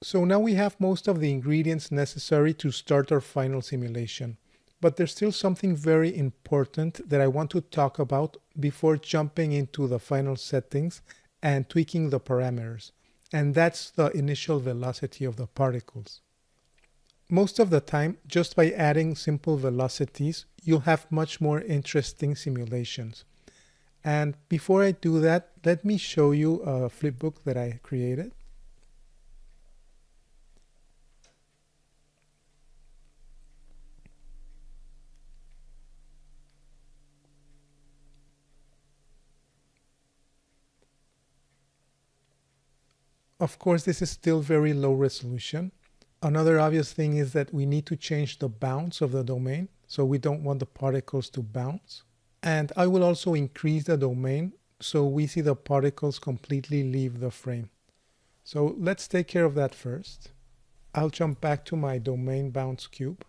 So now we have most of the ingredients necessary to start our final simulation. But there's still something very important that I want to talk about before jumping into the final settings and tweaking the parameters. And that's the initial velocity of the particles. Most of the time, just by adding simple velocities, you'll have much more interesting simulations. And before I do that, let me show you a flipbook that I created. Of course, this is still very low resolution. Another obvious thing is that we need to change the bounds of the domain, so we don't want the particles to bounce. And I will also increase the domain so we see the particles completely leave the frame. So let's take care of that first. I'll jump back to my domain bounds cube.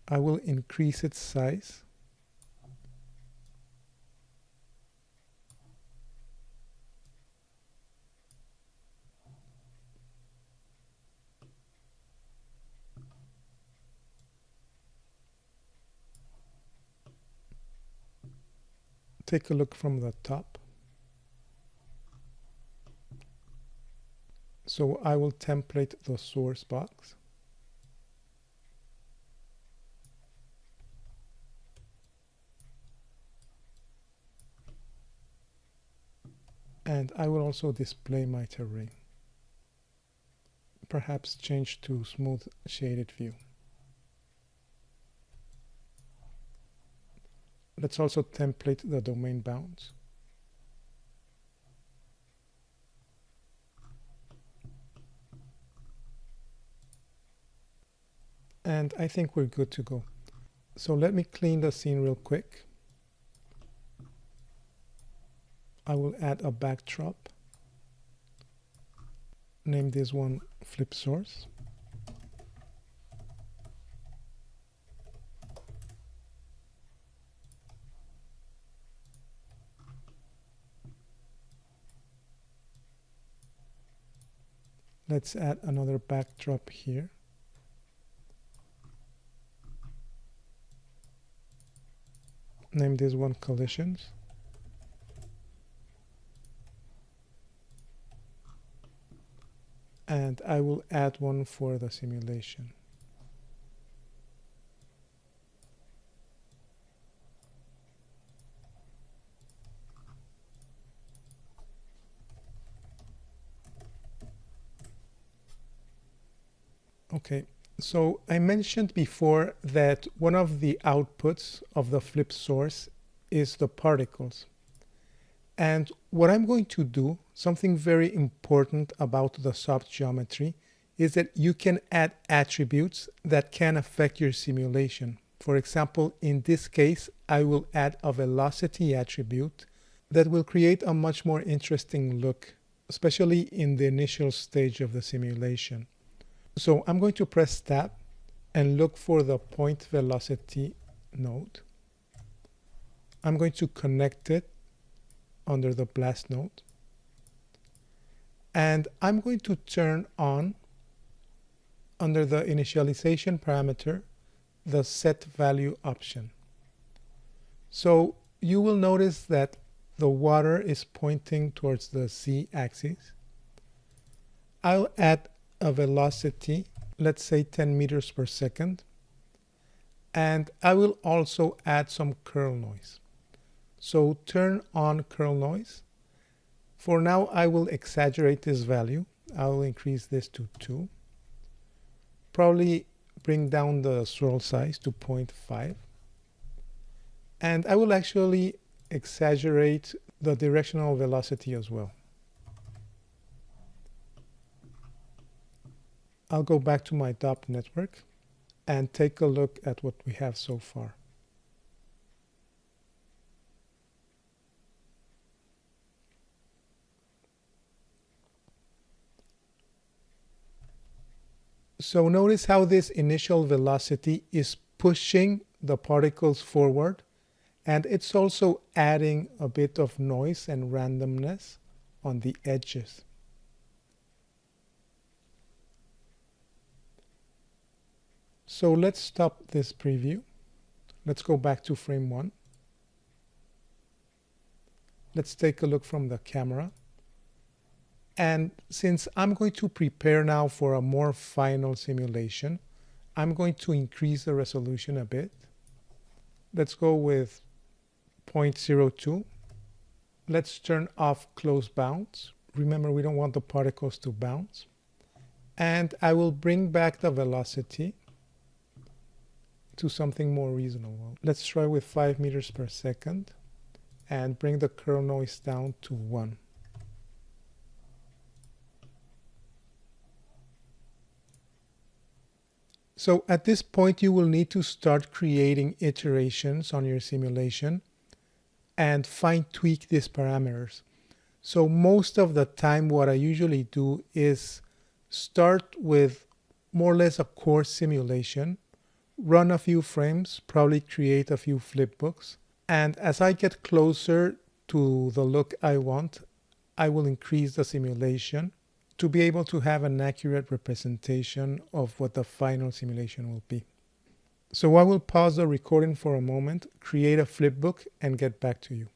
I will increase its size. Take a look from the top. So I will template the source box. And I will also display my terrain. Perhaps change to smooth shaded view. Let's also template the domain bounds. And I think we're good to go. So let me clean the scene real quick. I will add a backdrop. Name this one flip source. Let's add another backdrop here. Name this one collisions. And I will add one for the simulation. Okay, so I mentioned before that one of the outputs of the flip source is the particles. And what I'm going to do, something very important about the soft geometry, is that you can add attributes that can affect your simulation. For example, in this case, I will add a velocity attribute that will create a much more interesting look, especially in the initial stage of the simulation. So I'm going to press Tab and look for the point velocity node. I'm going to connect it under the blast node. And I'm going to turn on, under the initialization parameter, the set value option. So you will notice that the water is pointing towards the z-axis. I'll add a velocity, let's say 10 meters per second. And I will also add some curl noise. So turn on curl noise. For now, I will exaggerate this value. I will increase this to 2. Probably bring down the swirl size to 0.5. And I will actually exaggerate the directional velocity as well. I'll go back to my DOP network and take a look at what we have so far. So notice how this initial velocity is pushing the particles forward, and it's also adding a bit of noise and randomness on the edges. So let's stop this preview. Let's go back to frame 1. Let's take a look from the camera. And since I'm going to prepare now for a more final simulation, I'm going to increase the resolution a bit. Let's go with 0.02. Let's turn off close bounce. Remember, we don't want the particles to bounce. And I will bring back the velocity to something more reasonable. Let's try with 5 meters per second and bring the curl noise down to 1. So at this point, you will need to start creating iterations on your simulation and fine tweak these parameters. So most of the time, what I usually do is start with more or less a core simulation, run a few frames, probably create a few flipbooks. And as I get closer to the look I want, I will increase the simulation to be able to have an accurate representation of what the final simulation will be. So I will pause the recording for a moment, create a flipbook, and get back to you.